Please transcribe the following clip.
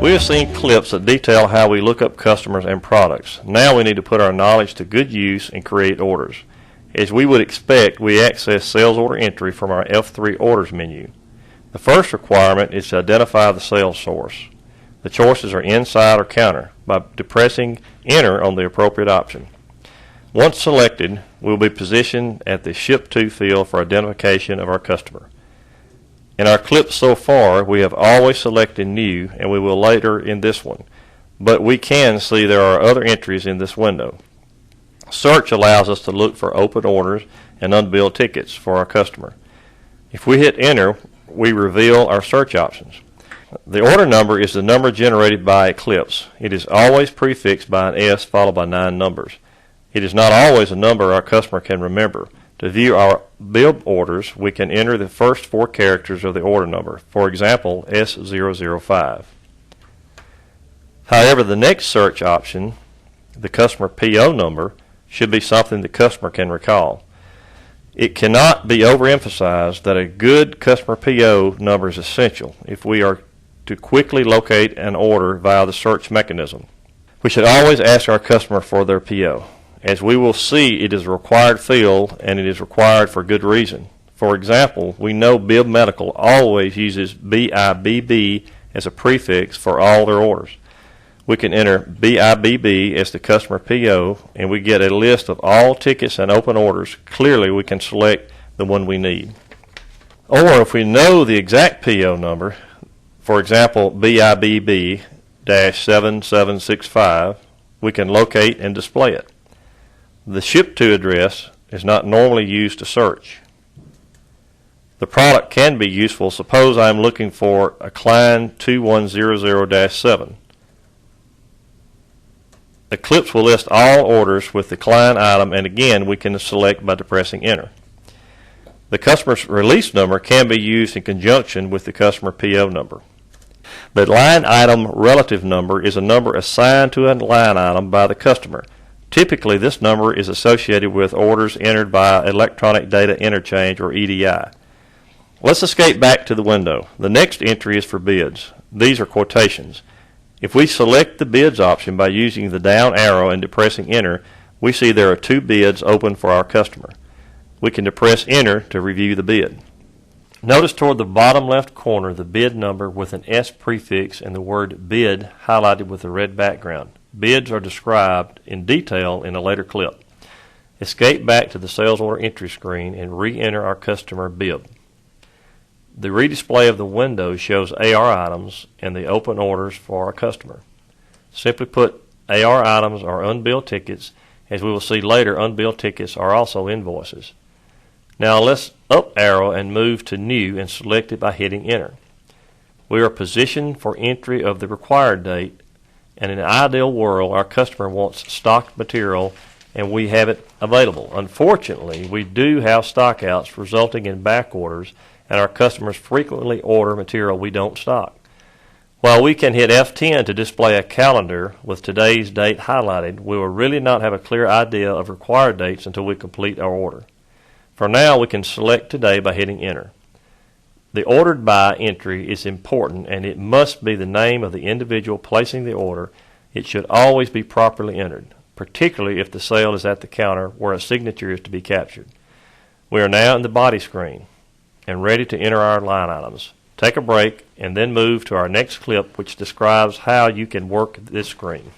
We have seen clips that detail how we look up customers and products. Now we need to put our knowledge to good use and create orders. As we would expect, we access sales order entry from our F3 orders menu. The first requirement is to identify the sales source. The choices are inside or counter by depressing enter on the appropriate option. Once selected, we will be positioned at the Ship To field for identification of our customer. In our clips so far, we have always selected new, and we will later in this one, but we can see there are other entries in this window. Search allows us to look for open orders and unbilled tickets for our customer. If we hit enter, we reveal our search options. The order number is the number generated by Eclipse. It is always prefixed by an S followed by 9 numbers. It is not always a number our customer can remember. To view our billed orders, we can enter the first 4 characters of the order number, for example, S005. However, the next search option, the customer PO number, should be something the customer can recall. It cannot be overemphasized that a good customer PO number is essential if we are to quickly locate an order via the search mechanism. We should always ask our customer for their PO. As we will see, it is a required field, and it is required for good reason. For example, we know Bibb Medical always uses BIBB as a prefix for all their orders. We can enter BIBB as the customer PO, and we get a list of all tickets and open orders. Clearly, we can select the one we need. Or if we know the exact PO number, for example, BIBB-7765, we can locate and display it. The Ship To address is not normally used to search. The product can be useful. Suppose I am looking for a Klein 2100-7. Eclipse will list all orders with the Klein item, and again we can select by depressing enter. The customer's release number can be used in conjunction with the customer PO number. The line item relative number is a number assigned to a line item by the customer. Typically, this number is associated with orders entered by Electronic Data Interchange, or EDI. Let's escape back to the window. The next entry is for bids. These are quotations. If we select the bids option by using the down arrow and depressing enter, we see there are 2 bids open for our customer. We can depress enter to review the bid. Notice toward the bottom left corner the bid number with an S prefix and the word bid highlighted with a red background. Bids are described in detail in a later clip. Escape back to the sales order entry screen and re-enter our customer Bibb. The redisplay of the window shows AR items and the open orders for our customer. Simply put, AR items are unbilled tickets. As we will see later, unbilled tickets are also invoices. Now let's up arrow and move to new and select it by hitting enter. We are positioned for entry of the required date, and in an ideal world, our customer wants stocked material and we have it available. Unfortunately, we do have stockouts resulting in back orders, and our customers frequently order material we don't stock. While we can hit F10 to display a calendar with today's date highlighted, we will really not have a clear idea of required dates until we complete our order. For now, we can select today by hitting enter. The ordered by entry is important, and it must be the name of the individual placing the order. It should always be properly entered, particularly if the sale is at the counter where a signature is to be captured. We are now in the body screen and ready to enter our line items. Take a break and then move to our next clip, which describes how you can work this screen.